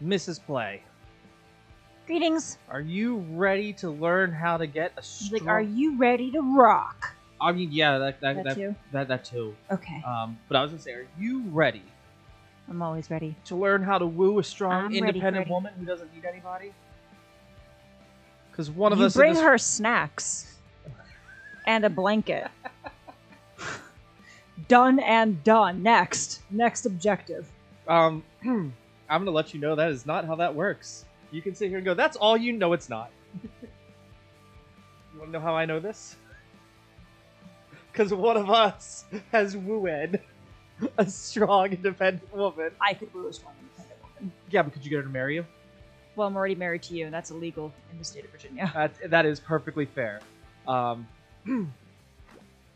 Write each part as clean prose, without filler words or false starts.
Mrs. Play, Greetings. are you ready to learn how to get a He's strong... like, are you ready to rock? I mean, yeah, That too? That too. Okay. But I was gonna say, are you ready I'm always ready. to learn how to woo a strong, I'm ready, independent Freddy. woman who doesn't need anybody? Because one of You us... in bring this- her snacks. And a blanket. Done and done. Next objective. I'm gonna let you know that is not how that works. You can sit here and go, that's all you know it's not. You wanna know how I know this? Because one of us has wooed a strong, independent woman. I could woo a strong independent woman. Yeah, but could you get her to marry you? Well, I'm already married to you, and that's illegal in the state of Virginia. That is perfectly fair.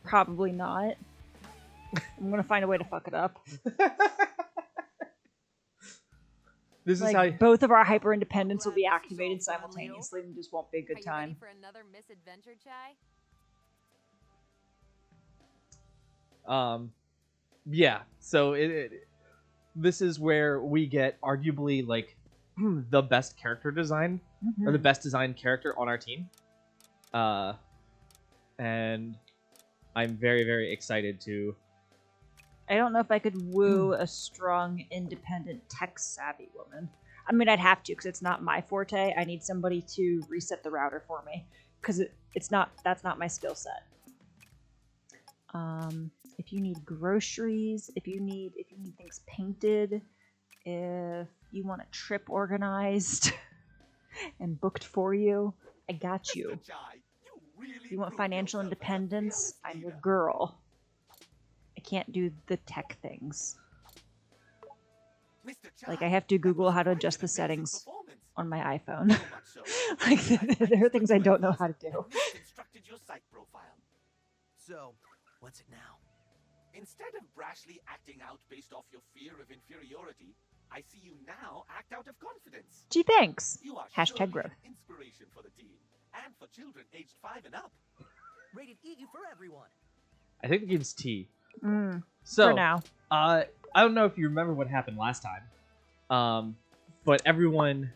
Probably not. I'm gonna find a way to fuck it up. This is Like, how... both of our hyper independence will be activated simultaneously, and just won't be a good time. Are you ready for another misadventure, Chai? Yeah, so this is where we get arguably, like, the best character design, or the best designed character on our team. And I'm very, very excited to... I don't know if I could woo a strong, independent, tech-savvy woman. I mean, I'd have to, because it's not my forte. I need somebody to reset the router for me, because that's not my skill set. If you need groceries, if you need things painted, if you want a trip organized and booked for you, I got you. If you want financial independence, I'm your girl. I can't do the tech things. Like, I have to Google how to adjust the settings on my iPhone. Like, there are things I don't know how to do. So, what's it now? Instead of brashly acting out based off your fear of inferiority, I see you now act out of confidence. Gee, thanks. You are Hashtag surely growth. an inspiration for the team, and for children aged 5 and up. Rated E for everyone. I think the game's T. For now. I don't know if you remember what happened last time, but everyone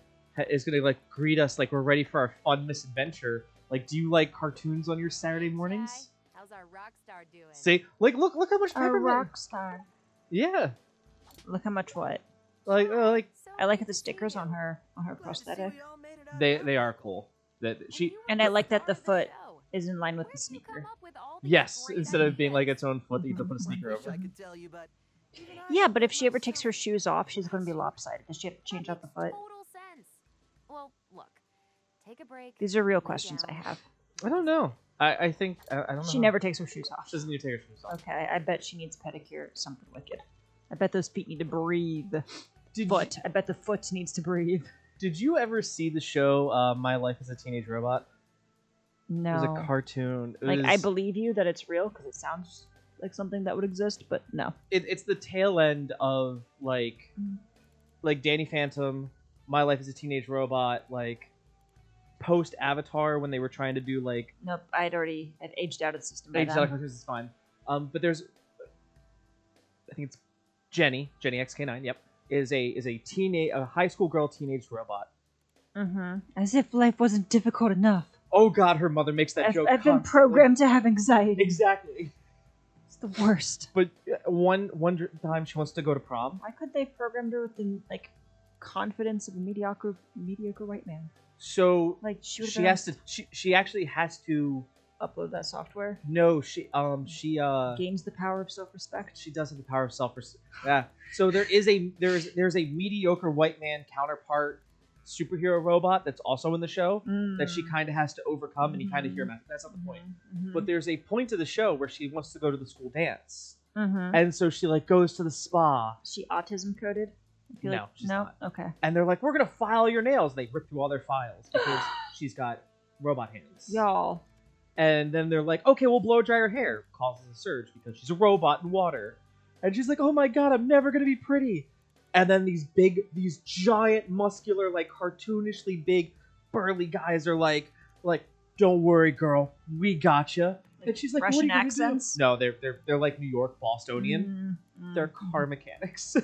is gonna like greet us like we're ready for our fun misadventure. Like, do you like cartoons on your Saturday mornings? Chai, how's our rock star doing? See, like look how much A peppermint. rock star. Yeah, Look how much what? like So I like good the to see stickers on you. her prosthetic. they are cool. That she And I like that the foot Show. is in line with Where the did you sneaker. come up with all these yes, great instead of being like ideas? its own foot that you have to put a sneaker Wish over. I could tell you, but even I Yeah, but if don't she ever know takes some. her shoes off, she's going to be lopsided. Does she have to change out the foot? Total sense. Well, look. Take a break. These are real lay questions I down. have. I don't know. I think I don't know. She how- never takes her shoes off. She doesn't need to take her shoes off. Okay, I bet she needs pedicure. Something wicked. I bet those feet need to breathe. Did Foot. I bet the foot needs to breathe. Did you ever see the show My Life as a Teenage Robot? No. It was a cartoon. It Like, was- I believe you that it's real because it sounds like something that would exist, but no. it's the tail end of like Danny Phantom, My Life as a Teenage Robot, like post Avatar when they were trying to do like Nope, I'd aged out of the system by age then. cartoons is fine. But there's I think it's Jenny XK9. Yep, is a high school girl teenage robot. As if life wasn't difficult enough. Oh God, her mother makes that joke. I've been constantly. programmed to have anxiety. Exactly. It's the worst. But one time she wants to go to prom. Why could they program her with the confidence of a mediocre white man? So Like she she has to. She actually has to. upload that software. No, she Gains the power of self-respect. She does have the power of self-respect. Yeah. So there's a mediocre white man counterpart superhero robot that's also in the show that she kind of has to overcome, and you kind of hear him. That's not the point. But there's a point to the show where she wants to go to the school dance, and so she like goes to the spa. Is she autism coded? I feel No, like, she's no. not. Okay. And they're like, we're gonna file your nails. They rip through all their files because she's got robot hands. Y'all. And then they're like, okay, we'll blow dry her hair. Causes a surge because she's a robot in water. And she's like, oh my God, I'm never gonna be pretty. And then these giant, muscular, like cartoonishly big, burly guys are like, don't worry, girl, we gotcha. And she's like, Russian what are you gonna accents? do? No, they're like New York Bostonian. They're car mechanics.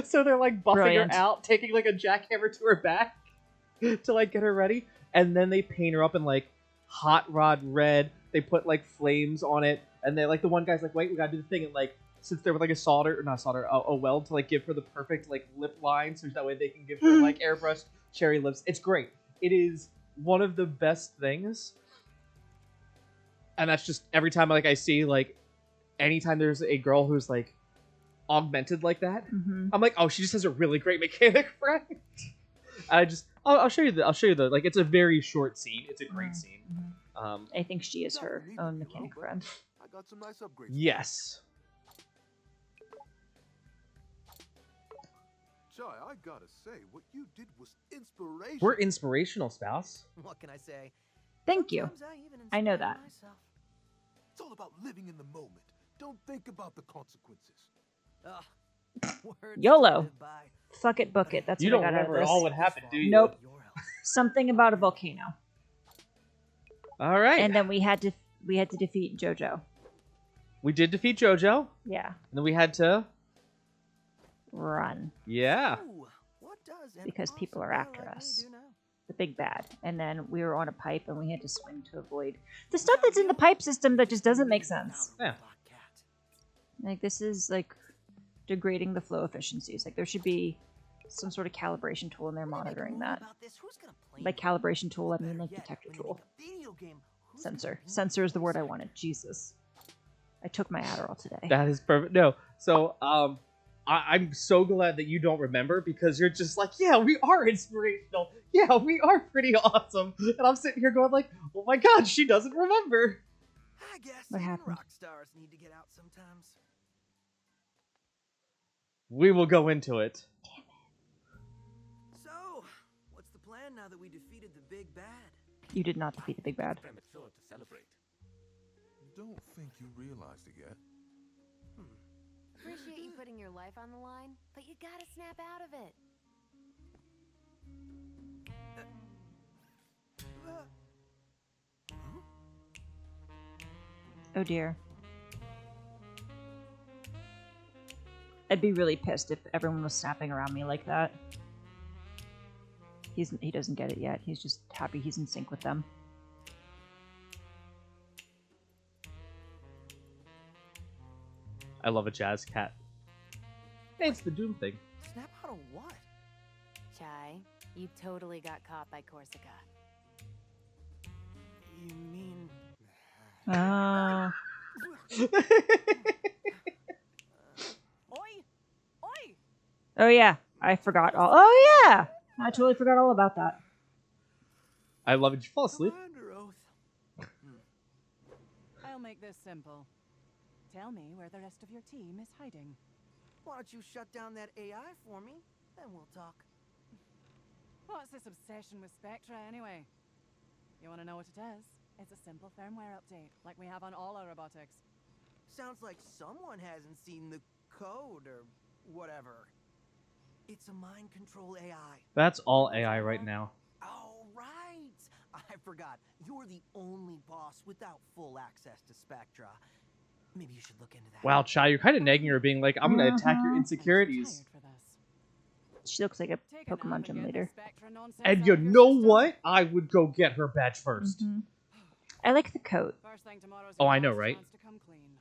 So they're like buffing Brilliant. her out, taking like a jackhammer to her back to like get her ready, and then they paint her up in like hot rod red. They put like flames on it, and they like the one guy's like, wait, we gotta do the thing, and like sits there with like a weld to like give her the perfect like lip line, so that way they can give her like airbrushed cherry lips. It's great. It is one of the best things, and that's just every time like I see like anytime there's a girl who's like augmented like that, I'm like, oh, she just has a really great mechanic friend. I'll show you the like it's a very short scene. It's a great scene. I think she is her own mechanic friend. I got some nice upgrades. Yes. Chai, I gotta say, what you did was inspirational. We're inspirational, spouse. What can I say? Thank you. Sometimes even I know inspire that. myself. It's all about living in the moment. Don't think about the consequences. Words YOLO. to live by. Fuck it, book it. That's You what don't I got out of remember this. all what happened, do you? Nope. Your help. Something about a volcano. All right. And then we had to defeat JoJo. we did defeat JoJo, Yeah. and then we had to. Run. Yeah. Ooh, what does an Because people are awesome guy after like me us. do now? The big bad. And then we were on a pipe and we had to swim to avoid the stuff that's in the pipe system that just doesn't make sense. Yeah. Like, this is like degrading the flow efficiencies. Like, there should be some sort of calibration tool in there monitoring that. By calibration tool, I mean like detector tool. Sensor. Sensor is the word I wanted. Jesus. I took my Adderall today. That is perfect. No, so I'm so glad that you don't remember, because you're just like, yeah, we are inspirational. Yeah, we are pretty awesome. And I'm sitting here going like, oh my god, she doesn't remember. I guess What even happened? rock stars need to get out sometimes. We will go into it. So, what's the plan now that we defeated the big bad? You did not defeat the big bad. Premature to celebrate. Don't think you realized it yet. Appreciate you putting your life on the line, but you gotta snap out of it. Oh dear. I'd be really pissed if everyone was snapping around me like that. He doesn't get it yet. He's just happy he's in sync with them. I love a jazz cat. Hey, it's the Doom thing. Snap out of what? Chai, you totally got caught by Corsica. You mean... Oh. Oi! Oi! Oh yeah, I forgot all. Oh yeah, I totally forgot all about that. I love it. Did you fall asleep? Commander Oath. I'll make this simple. Tell me where the rest of your team is hiding. Why don't you shut down that AI for me? Then we'll talk. What's this obsession with Spectra anyway? You want to know what it is? It's a simple firmware update, like we have on all our robotics. Sounds like someone hasn't seen the code or whatever. It's a mind control AI. That's all AI right now. Oh, right. I forgot. You're the only boss without full access to Spectra. Maybe you should look into that. Wow, Chai, you're kind of nagging her, being like, I'm gonna attack your insecurities. I'm tired for this. She looks like a Take a Pokemon nap gym and get leader. this Spectra nonsense And out you of your know system. what? I would go get her badge 1st. Mhm. I like the coat. First thing tomorrow's Oh, your I know, last right? chance to come clean.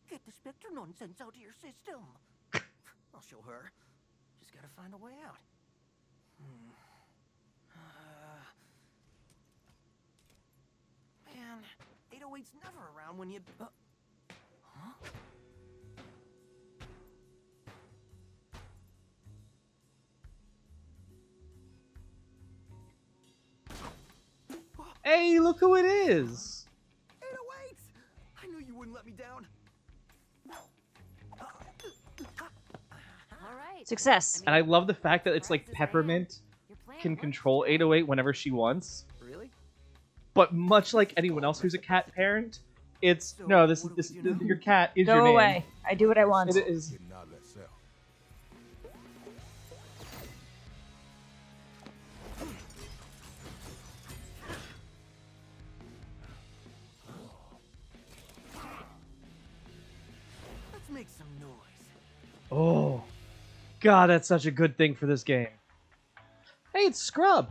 Get the Spectre nonsense out of your system. I'll show her. Just gotta find a way out. Man, 808's never around when you... huh? Hey, look who it is! 808! I knew you wouldn't let me down. All right. Success. And I love the fact that it's like Practice ahead. Peppermint Your plan can worked. control 808 whenever she wants. Really? But much like anyone else who's a cat parent, it's So, no, this what do we is do now? your cat is your Go name. away. I do what I want. It is. Did not let sell. Let's make some noise. Oh, God, that's such a good thing for this game. Hey, it's Scrub.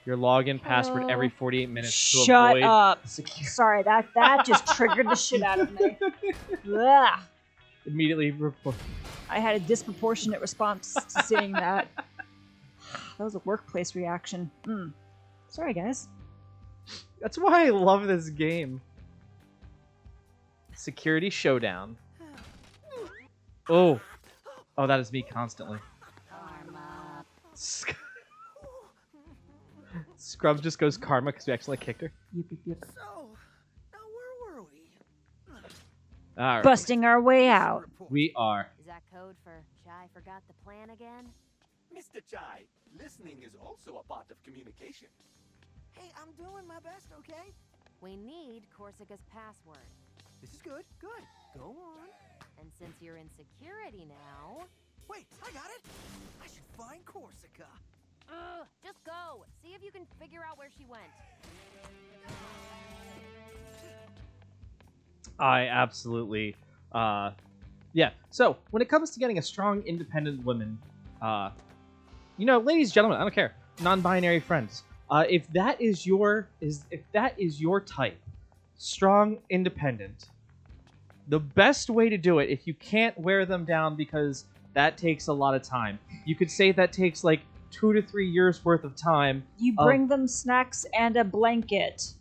Your login password every 48 minutes to Shut avoid up. secure. Sorry, that just triggered the shit out of me. Ugh. Immediately report. I had a disproportionate response to seeing that. That was a workplace reaction. Sorry, guys. That's why I love this game. Security showdown. Oh, that is me constantly. Karma. Scrub just goes karma because we accidentally kicked her. Yep. So, now where were we? All right, Busting our way out. we are. Is that code for Chai forgot the plan again? Mr. Chai, listening is also a part of communication. Hey, I'm doing my best, okay? We need Corsica's password. This is good. Good. Go on. And since you're in security now... Wait, I got it. I should find Corsica. Ugh, just go. See if you can figure out where she went. I absolutely, yeah. So when it comes to getting a strong, independent woman, ladies and gentlemen, I don't care, non-binary friends, if that is your type, strong, independent, the best way to do it, if you can't wear them down because that takes a lot of time, you could say that takes like 2 to 3 years worth of time. You bring them snacks and a blanket.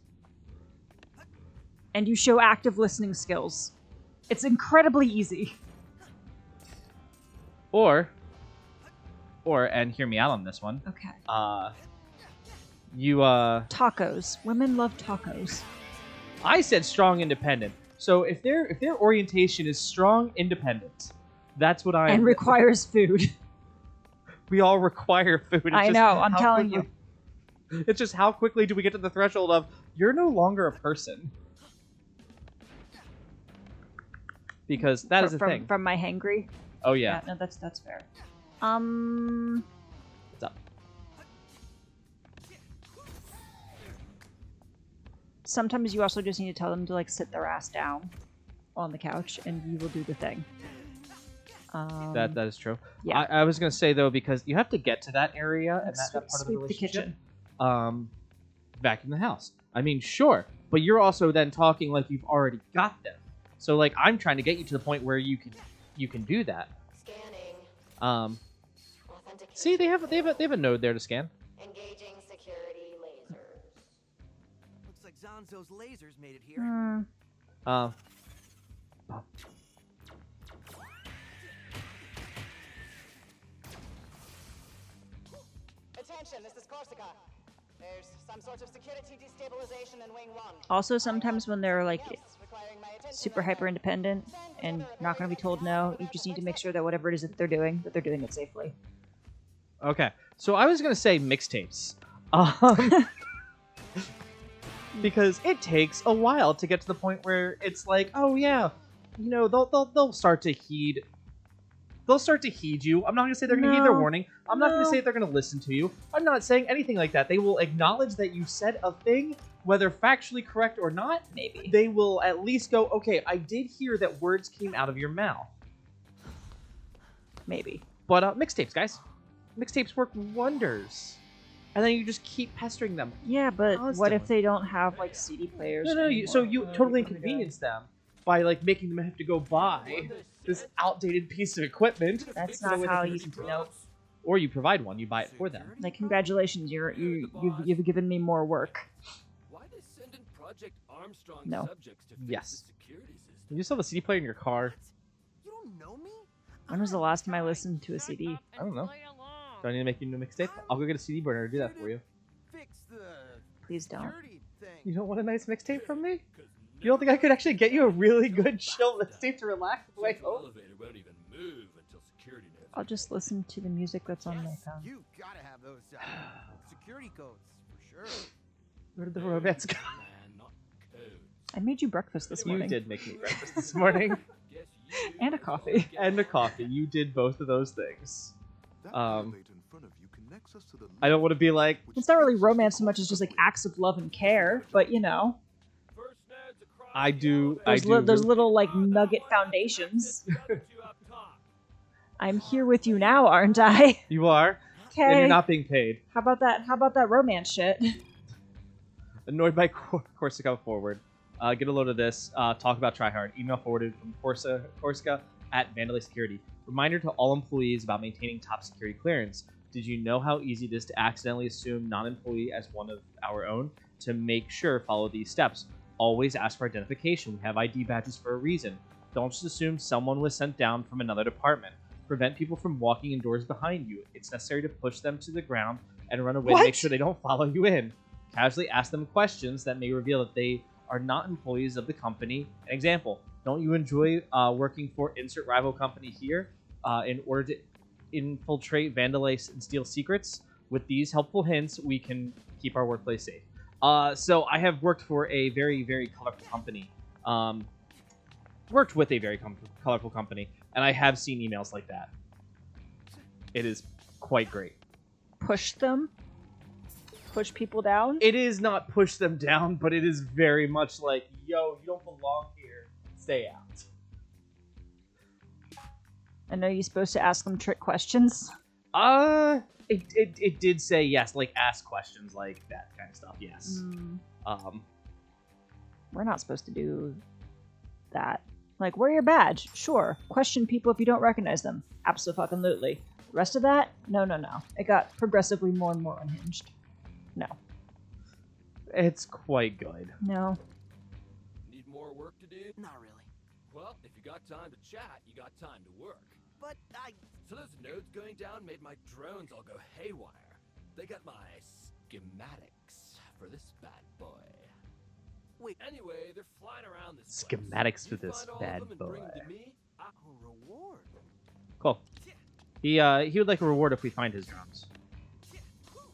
And you show active listening skills. It's incredibly easy. Or, and hear me out on this one. Okay. Tacos. Women love tacos. I said strong, independent. So if their orientation is strong, independent, that's what I. And requires food. We all require food. It's I just know. I'm how telling quickly- you. It's just how quickly do we get to the threshold of you're no longer a person. Because that is the thing. From my hangry. Oh yeah. No, that's fair. What's up? Sometimes you also just need to tell them to like sit their ass down on the couch, and you will do the thing. That is true. Yeah. I was gonna say though, because you have to get to that area and that part of the Sweep the relationship. kitchen. Vacuum the house. I mean, sure, but you're also then talking like you've already got them. So like I'm trying to get you to the point where you can do that. Scanning. Authentication. See, they have a node there to scan. Engaging security lasers. Looks like Zanzo's lasers made it here. Oh. Attention, this is Corsica. There's some sort of security destabilization in Wing 1. Also, sometimes when they're like Else requiring my attention super right hyper now. independent and not going to be told no, you just need to make sure that whatever it is that they're doing it safely. Okay, so I was gonna say mixtapes, because it takes a while to get to the point where it's like, oh yeah, they'll start to heed. They'll start to heed you. I'm not gonna say they're gonna heed their warning. I'm not gonna say they're gonna listen to you. I'm not saying anything like that. They will acknowledge that you said a thing, whether factually correct or not. Maybe they will at least go, okay, I did hear that words came out of your mouth. Maybe. But mixtapes, guys. Mixtapes work wonders. And then you just keep pestering them. Yeah, but constantly. What if they don't have like CD players? No, anymore? you totally inconvenience them by like making them have to go buy this outdated piece of equipment. That's not how you know. Or you provide one, you buy it for them. Like, congratulations, you've given me more work. Why they send in Project Armstrong No. subjects to fix Yes. the security system? You still have a CD player in your car. You don't know me? When was the last time I listened to a CD? I don't know. Do I need to make you a new mixtape? I'll go get a CD burner and do that for you. Fix the Please don't. security thing. You don't want a nice mixtape from me? You don't think I could actually get you a really good chill mixtape to relax the way Central home? elevator won't even move until security knows. I'll just listen to the music that's on my phone. You gotta have those security codes for sure. Where did the romance go? Man, not codes. I made you breakfast this You morning. did make me breakfast this morning. Guess you And a coffee. And a coffee. You did both of those things. That Um, elevator in front of you connects us to the I don't want to be like, It's not really romance so much as just like acts of love and care, but you know. First I do. Those, I do. those little like nugget foundations. I'm here with you now, aren't I? You are. And Okay. you're not being paid. How about that? How about that romance shit? Annoyed by Corsica forward. Get a load of this. Talk about tryhard. Email forwarded from Corsica at Vandalay Security. Reminder to all employees about maintaining top security clearance. Did you know how easy it is to accidentally assume non-employee as one of our own? To make sure, follow these steps. Always ask for identification. We have ID badges for a reason. Don't just assume someone was sent down from another department. Prevent people from walking indoors behind you. It's necessary to push them to the ground and run away to make sure they don't follow you in. Casually ask them questions that may reveal that they are not employees of the company. An example, don't you enjoy working for insert rival company here in order to infiltrate, vandalize, and steal secrets? With these helpful hints, we can keep our workplace safe. So I have worked for a very, very colorful company. Worked with a very colorful company, and I have seen emails like that. It is quite great. Push them? Push people down? It is not push them down, but it is very much like, yo, you don't belong here. Stay out. I know you're supposed to ask them trick questions. It did say yes, like ask questions like that kind of stuff. Yes. We're not supposed to do that. Like, wear your badge. Sure. Question people if you don't recognize them. Absolutely. Rest of that? No. It got progressively more and more unhinged. No. It's quite good. No. Need more work to do? Not really. Well, if you got time to chat, you got time to work. But So those nodes going down made my drones all go haywire. They got my schematics for this bad boy. Wait. Anyway, they're flying around this Schematics place. for this You find all bad of them and boy. bring them to me, A reward? Cool. He would like a reward if we find his drums.